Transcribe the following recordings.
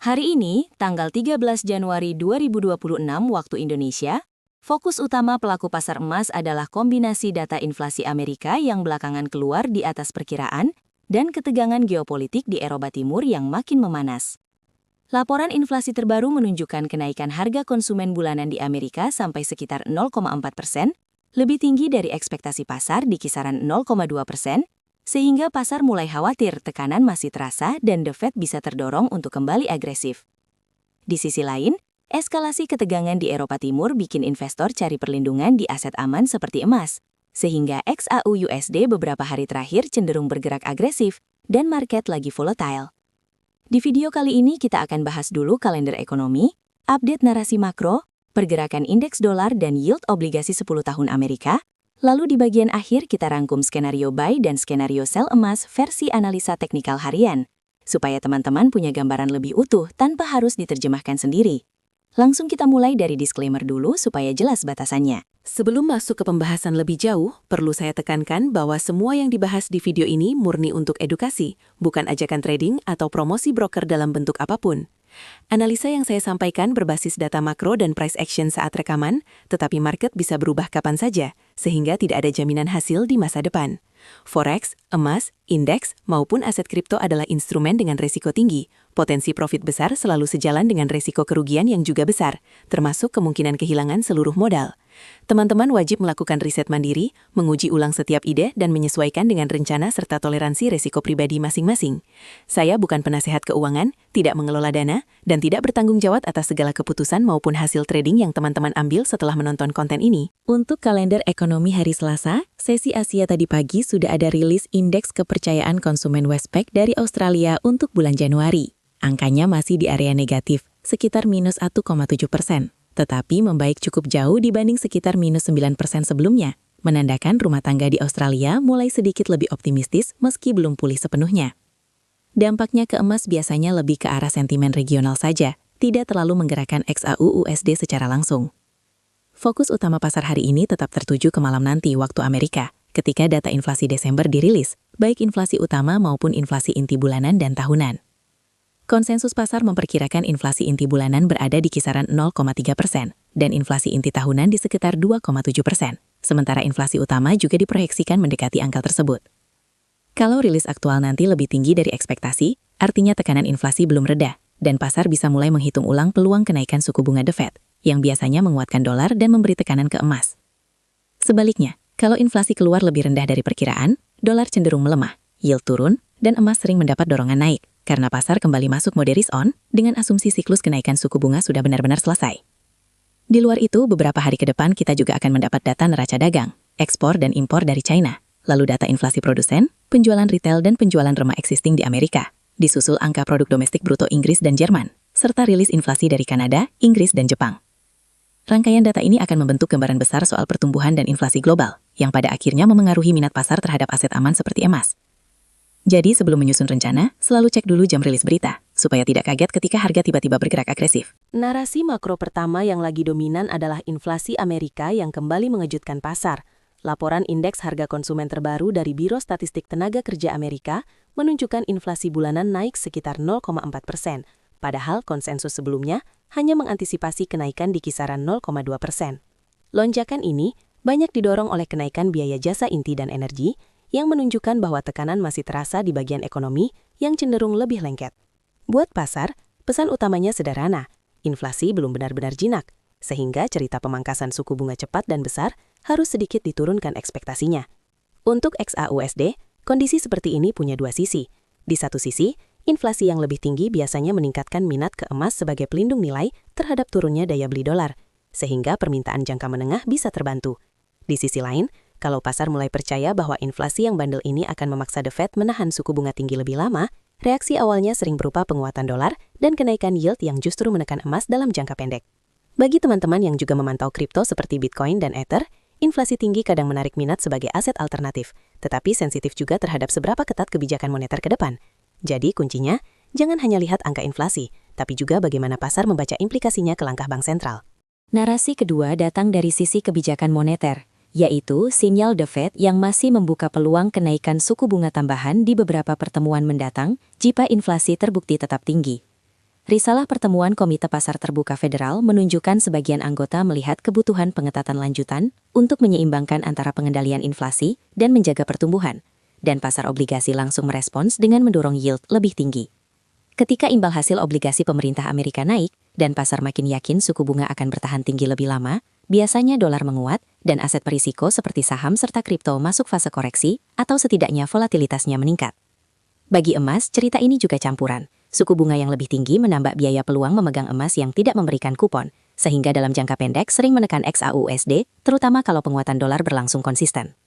Hari ini, tanggal 13 Januari 2026 waktu Indonesia, fokus utama pelaku pasar emas adalah kombinasi data inflasi Amerika yang belakangan keluar di atas perkiraan dan ketegangan geopolitik di Eropa Timur yang makin memanas. Laporan inflasi terbaru menunjukkan kenaikan harga konsumen bulanan di Amerika sampai sekitar 0,4%, lebih tinggi dari ekspektasi pasar di kisaran 0,2%, sehingga pasar mulai khawatir tekanan masih terasa dan The Fed bisa terdorong untuk kembali agresif. Di sisi lain, eskalasi ketegangan di Eropa Timur bikin investor cari perlindungan di aset aman seperti emas, sehingga XAU/USD beberapa hari terakhir cenderung bergerak agresif dan market lagi volatile. Di video kali ini kita akan bahas dulu kalender ekonomi, update narasi makro, pergerakan indeks dolar dan yield obligasi 10 tahun Amerika. Lalu di bagian akhir kita rangkum skenario buy dan skenario sell emas versi analisa teknikal harian, supaya teman-teman punya gambaran lebih utuh tanpa harus diterjemahkan sendiri. Langsung kita mulai dari disclaimer dulu supaya jelas batasannya. Sebelum masuk ke pembahasan lebih jauh, perlu saya tekankan bahwa semua yang dibahas di video ini murni untuk edukasi, bukan ajakan trading atau promosi broker dalam bentuk apapun. Analisa yang saya sampaikan berbasis data makro dan price action saat rekaman, tetapi market bisa berubah kapan saja, sehingga tidak ada jaminan hasil di masa depan. Forex, emas, indeks, maupun aset kripto adalah instrumen dengan risiko tinggi. Potensi profit besar selalu sejalan dengan risiko kerugian yang juga besar, termasuk kemungkinan kehilangan seluruh modal. Teman-teman wajib melakukan riset mandiri, menguji ulang setiap ide dan menyesuaikan dengan rencana serta toleransi risiko pribadi masing-masing. Saya bukan penasehat keuangan, tidak mengelola dana, dan tidak bertanggung jawab atas segala keputusan maupun hasil trading yang teman-teman ambil setelah menonton konten ini. Untuk kalender ekonomi hari Selasa, sesi Asia tadi pagi sudah ada rilis indeks kepercayaan konsumen Westpac dari Australia untuk bulan Januari. Angkanya masih di area negatif, sekitar minus 1,7%. Tetapi membaik cukup jauh dibanding sekitar minus 9% sebelumnya, menandakan rumah tangga di Australia mulai sedikit lebih optimistis meski belum pulih sepenuhnya. Dampaknya ke emas biasanya lebih ke arah sentimen regional saja, tidak terlalu menggerakkan XAU/USD secara langsung. Fokus utama pasar hari ini tetap tertuju ke malam nanti waktu Amerika, ketika data inflasi Desember dirilis, baik inflasi utama maupun inflasi inti bulanan dan tahunan. Konsensus pasar memperkirakan inflasi inti bulanan berada di kisaran 0,3%, dan inflasi inti tahunan di sekitar 2,7%, sementara inflasi utama juga diproyeksikan mendekati angka tersebut. Kalau rilis aktual nanti lebih tinggi dari ekspektasi, artinya tekanan inflasi belum reda, dan pasar bisa mulai menghitung ulang peluang kenaikan suku bunga The Fed, yang biasanya menguatkan dolar dan memberi tekanan ke emas. Sebaliknya, kalau inflasi keluar lebih rendah dari perkiraan, dolar cenderung melemah, yield turun, dan emas sering mendapat dorongan naik, karena pasar kembali masuk mode risk-on dengan asumsi siklus kenaikan suku bunga sudah benar-benar selesai. Di luar itu, beberapa hari ke depan kita juga akan mendapat data neraca dagang, ekspor dan impor dari China, lalu data inflasi produsen, penjualan retail dan penjualan rumah existing di Amerika, disusul angka produk domestik bruto Inggris dan Jerman, serta rilis inflasi dari Kanada, Inggris dan Jepang. Rangkaian data ini akan membentuk gambaran besar soal pertumbuhan dan inflasi global, yang pada akhirnya memengaruhi minat pasar terhadap aset aman seperti emas. Jadi sebelum menyusun rencana, selalu cek dulu jam rilis berita, supaya tidak kaget ketika harga tiba-tiba bergerak agresif. Narasi makro pertama yang lagi dominan adalah inflasi Amerika yang kembali mengejutkan pasar. Laporan indeks harga konsumen terbaru dari Biro Statistik Tenaga Kerja Amerika menunjukkan inflasi bulanan naik sekitar 0,4%, padahal konsensus sebelumnya hanya mengantisipasi kenaikan di kisaran 0,2%. Lonjakan ini banyak didorong oleh kenaikan biaya jasa inti dan energi, yang menunjukkan bahwa tekanan masih terasa di bagian ekonomi yang cenderung lebih lengket. Buat pasar, pesan utamanya sederhana, inflasi belum benar-benar jinak, sehingga cerita pemangkasan suku bunga cepat dan besar harus sedikit diturunkan ekspektasinya. Untuk XAUSD, kondisi seperti ini punya dua sisi. Di satu sisi, inflasi yang lebih tinggi biasanya meningkatkan minat ke emas sebagai pelindung nilai terhadap turunnya daya beli dolar, sehingga permintaan jangka menengah bisa terbantu. Di sisi lain, kalau pasar mulai percaya bahwa inflasi yang bandel ini akan memaksa The Fed menahan suku bunga tinggi lebih lama, reaksi awalnya sering berupa penguatan dolar dan kenaikan yield yang justru menekan emas dalam jangka pendek. Bagi teman-teman yang juga memantau kripto seperti Bitcoin dan Ether, inflasi tinggi kadang menarik minat sebagai aset alternatif, tetapi sensitif juga terhadap seberapa ketat kebijakan moneter ke depan. Jadi kuncinya, jangan hanya lihat angka inflasi, tapi juga bagaimana pasar membaca implikasinya ke langkah bank sentral. Narasi kedua datang dari sisi kebijakan moneter, yaitu sinyal The Fed yang masih membuka peluang kenaikan suku bunga tambahan di beberapa pertemuan mendatang jika inflasi terbukti tetap tinggi. Risalah Pertemuan Komite Pasar Terbuka Federal menunjukkan sebagian anggota melihat kebutuhan pengetatan lanjutan untuk menyeimbangkan antara pengendalian inflasi dan menjaga pertumbuhan, dan pasar obligasi langsung merespons dengan mendorong yield lebih tinggi. Ketika imbal hasil obligasi pemerintah Amerika naik dan pasar makin yakin suku bunga akan bertahan tinggi lebih lama, biasanya dolar menguat dan aset berisiko seperti saham serta kripto masuk fase koreksi atau setidaknya volatilitasnya meningkat. Bagi emas, cerita ini juga campuran. Suku bunga yang lebih tinggi menambah biaya peluang memegang emas yang tidak memberikan kupon, sehingga dalam jangka pendek sering menekan XAUUSD, terutama kalau penguatan dolar berlangsung konsisten.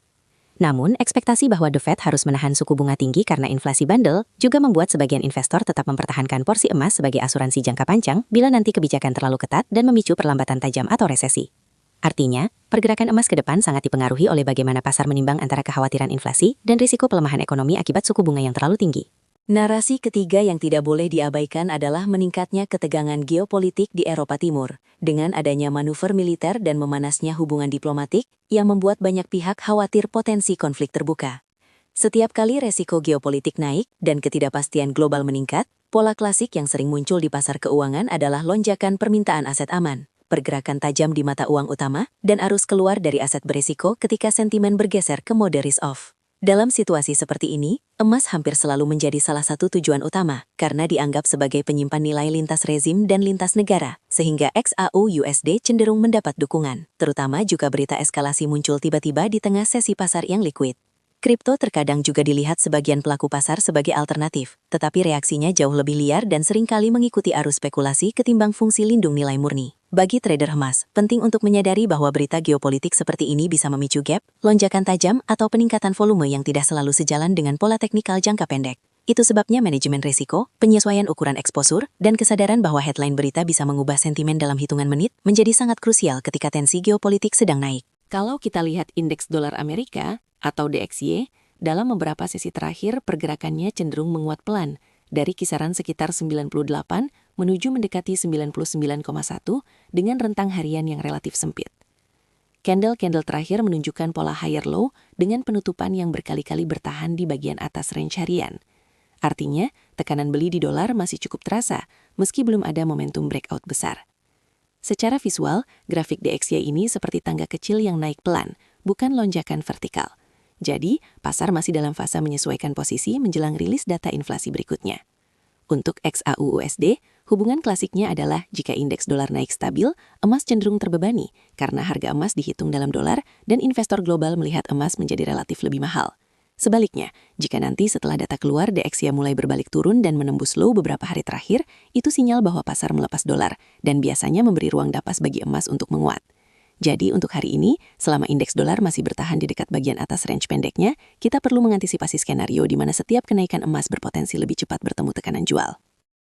Namun, ekspektasi bahwa The Fed harus menahan suku bunga tinggi karena inflasi bandel juga membuat sebagian investor tetap mempertahankan porsi emas sebagai asuransi jangka panjang bila nanti kebijakan terlalu ketat dan memicu perlambatan tajam atau resesi. Artinya, pergerakan emas ke depan sangat dipengaruhi oleh bagaimana pasar menimbang antara kekhawatiran inflasi dan risiko pelemahan ekonomi akibat suku bunga yang terlalu tinggi. Narasi ketiga yang tidak boleh diabaikan adalah meningkatnya ketegangan geopolitik di Eropa Timur, dengan adanya manuver militer dan memanasnya hubungan diplomatik yang membuat banyak pihak khawatir potensi konflik terbuka. Setiap kali resiko geopolitik naik dan ketidakpastian global meningkat, pola klasik yang sering muncul di pasar keuangan adalah lonjakan permintaan aset aman, pergerakan tajam di mata uang utama, dan arus keluar dari aset berisiko ketika sentimen bergeser ke mode risk-off. Dalam situasi seperti ini, emas hampir selalu menjadi salah satu tujuan utama karena dianggap sebagai penyimpan nilai lintas rezim dan lintas negara, sehingga XAUUSD cenderung mendapat dukungan, terutama jika berita eskalasi muncul tiba-tiba di tengah sesi pasar yang likuid. Kripto terkadang juga dilihat sebagian pelaku pasar sebagai alternatif, tetapi reaksinya jauh lebih liar dan seringkali mengikuti arus spekulasi ketimbang fungsi lindung nilai murni. Bagi trader emas, penting untuk menyadari bahwa berita geopolitik seperti ini bisa memicu gap, lonjakan tajam, atau peningkatan volume yang tidak selalu sejalan dengan pola teknikal jangka pendek. Itu sebabnya manajemen risiko, penyesuaian ukuran eksposur, dan kesadaran bahwa headline berita bisa mengubah sentimen dalam hitungan menit menjadi sangat krusial ketika tensi geopolitik sedang naik. Kalau kita lihat indeks dolar Amerika atau DXY, dalam beberapa sesi terakhir pergerakannya cenderung menguat pelan, dari kisaran sekitar 98 menuju mendekati 99,1 dengan rentang harian yang relatif sempit. Candle-candle terakhir menunjukkan pola higher low dengan penutupan yang berkali-kali bertahan di bagian atas range harian. Artinya, tekanan beli di dolar masih cukup terasa, meski belum ada momentum breakout besar. Secara visual, grafik DXY ini seperti tangga kecil yang naik pelan, bukan lonjakan vertikal. Jadi, pasar masih dalam fase menyesuaikan posisi menjelang rilis data inflasi berikutnya. Untuk XAUUSD, hubungan klasiknya adalah jika indeks dolar naik stabil, emas cenderung terbebani karena harga emas dihitung dalam dolar dan investor global melihat emas menjadi relatif lebih mahal. Sebaliknya, jika nanti setelah data keluar DXY mulai berbalik turun dan menembus low beberapa hari terakhir, itu sinyal bahwa pasar melepas dolar dan biasanya memberi ruang dapas bagi emas untuk menguat. Jadi untuk hari ini, selama indeks dolar masih bertahan di dekat bagian atas range pendeknya, kita perlu mengantisipasi skenario di mana setiap kenaikan emas berpotensi lebih cepat bertemu tekanan jual.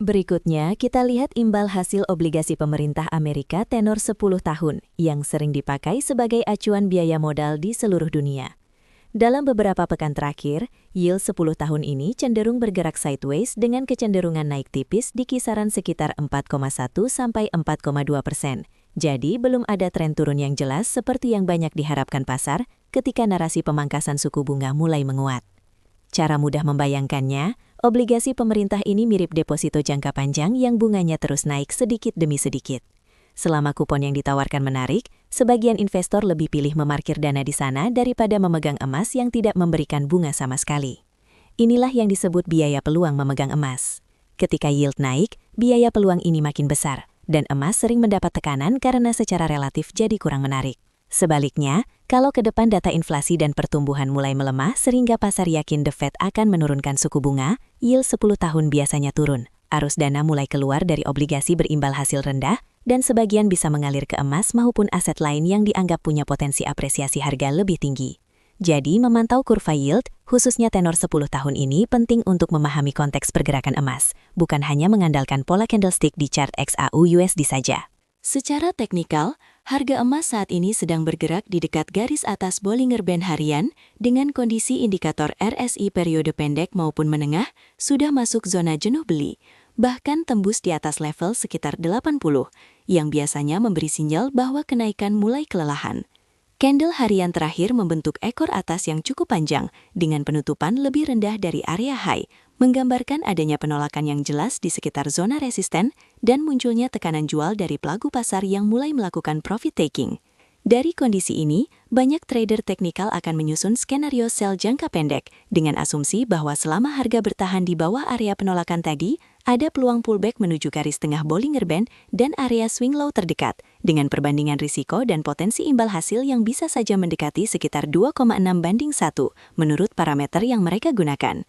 Berikutnya, kita lihat imbal hasil obligasi pemerintah Amerika tenor 10 tahun yang sering dipakai sebagai acuan biaya modal di seluruh dunia. Dalam beberapa pekan terakhir, yield 10 tahun ini cenderung bergerak sideways dengan kecenderungan naik tipis di kisaran sekitar 4,1 sampai 4,2%. Jadi, belum ada tren turun yang jelas seperti yang banyak diharapkan pasar ketika narasi pemangkasan suku bunga mulai menguat. Cara mudah membayangkannya, obligasi pemerintah ini mirip deposito jangka panjang yang bunganya terus naik sedikit demi sedikit. Selama kupon yang ditawarkan menarik, sebagian investor lebih pilih memarkir dana di sana daripada memegang emas yang tidak memberikan bunga sama sekali. Inilah yang disebut biaya peluang memegang emas. Ketika yield naik, biaya peluang ini makin besar, dan emas sering mendapat tekanan karena secara relatif jadi kurang menarik. Sebaliknya, kalau ke depan data inflasi dan pertumbuhan mulai melemah sehingga pasar yakin The Fed akan menurunkan suku bunga, yield 10 tahun biasanya turun. Arus dana mulai keluar dari obligasi berimbal hasil rendah, dan sebagian bisa mengalir ke emas maupun aset lain yang dianggap punya potensi apresiasi harga lebih tinggi. Jadi, memantau kurva yield, khususnya tenor 10 tahun ini penting untuk memahami konteks pergerakan emas, bukan hanya mengandalkan pola candlestick di chart XAUUSD saja. Secara teknikal, harga emas saat ini sedang bergerak di dekat garis atas Bollinger Band harian dengan kondisi indikator RSI periode pendek maupun menengah sudah masuk zona jenuh beli, bahkan tembus di atas level sekitar 80, yang biasanya memberi sinyal bahwa kenaikan mulai kelelahan. Candle harian terakhir membentuk ekor atas yang cukup panjang dengan penutupan lebih rendah dari area high, menggambarkan adanya penolakan yang jelas di sekitar zona resisten dan munculnya tekanan jual dari pelaku pasar yang mulai melakukan profit taking. Dari kondisi ini, banyak trader teknikal akan menyusun skenario sell jangka pendek dengan asumsi bahwa selama harga bertahan di bawah area penolakan tadi, ada peluang pullback menuju garis tengah Bollinger Band dan area swing low terdekat, dengan perbandingan risiko dan potensi imbal hasil yang bisa saja mendekati sekitar 2,6:1 menurut parameter yang mereka gunakan.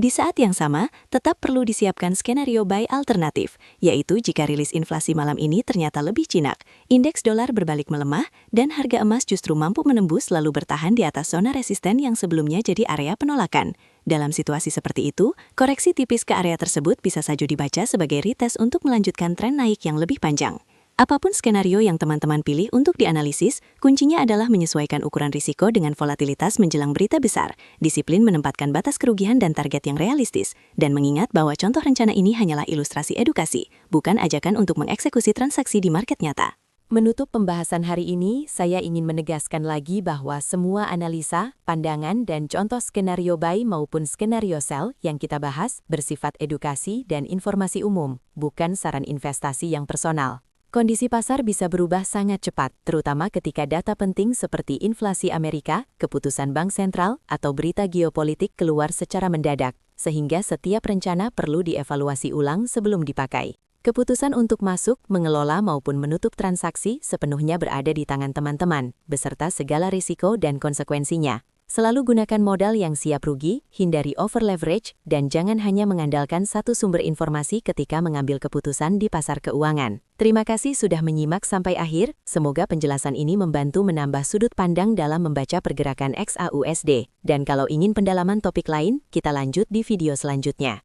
Di saat yang sama, tetap perlu disiapkan skenario buy alternatif, yaitu jika rilis inflasi malam ini ternyata lebih jinak, indeks dolar berbalik melemah, dan harga emas justru mampu menembus lalu bertahan di atas zona resisten yang sebelumnya jadi area penolakan. Dalam situasi seperti itu, koreksi tipis ke area tersebut bisa saja dibaca sebagai retest untuk melanjutkan tren naik yang lebih panjang. Apapun skenario yang teman-teman pilih untuk dianalisis, kuncinya adalah menyesuaikan ukuran risiko dengan volatilitas menjelang berita besar, disiplin menempatkan batas kerugian dan target yang realistis, dan mengingat bahwa contoh rencana ini hanyalah ilustrasi edukasi, bukan ajakan untuk mengeksekusi transaksi di market nyata. Menutup pembahasan hari ini, saya ingin menegaskan lagi bahwa semua analisa, pandangan, dan contoh skenario buy maupun skenario sell yang kita bahas bersifat edukasi dan informasi umum, bukan saran investasi yang personal. Kondisi pasar bisa berubah sangat cepat, terutama ketika data penting seperti inflasi Amerika, keputusan bank sentral, atau berita geopolitik keluar secara mendadak, sehingga setiap rencana perlu dievaluasi ulang sebelum dipakai. Keputusan untuk masuk, mengelola maupun menutup transaksi sepenuhnya berada di tangan teman-teman, beserta segala risiko dan konsekuensinya. Selalu gunakan modal yang siap rugi, hindari over-leverage, dan jangan hanya mengandalkan satu sumber informasi ketika mengambil keputusan di pasar keuangan. Terima kasih sudah menyimak sampai akhir, semoga penjelasan ini membantu menambah sudut pandang dalam membaca pergerakan XAUSD. Dan kalau ingin pendalaman topik lain, kita lanjut di video selanjutnya.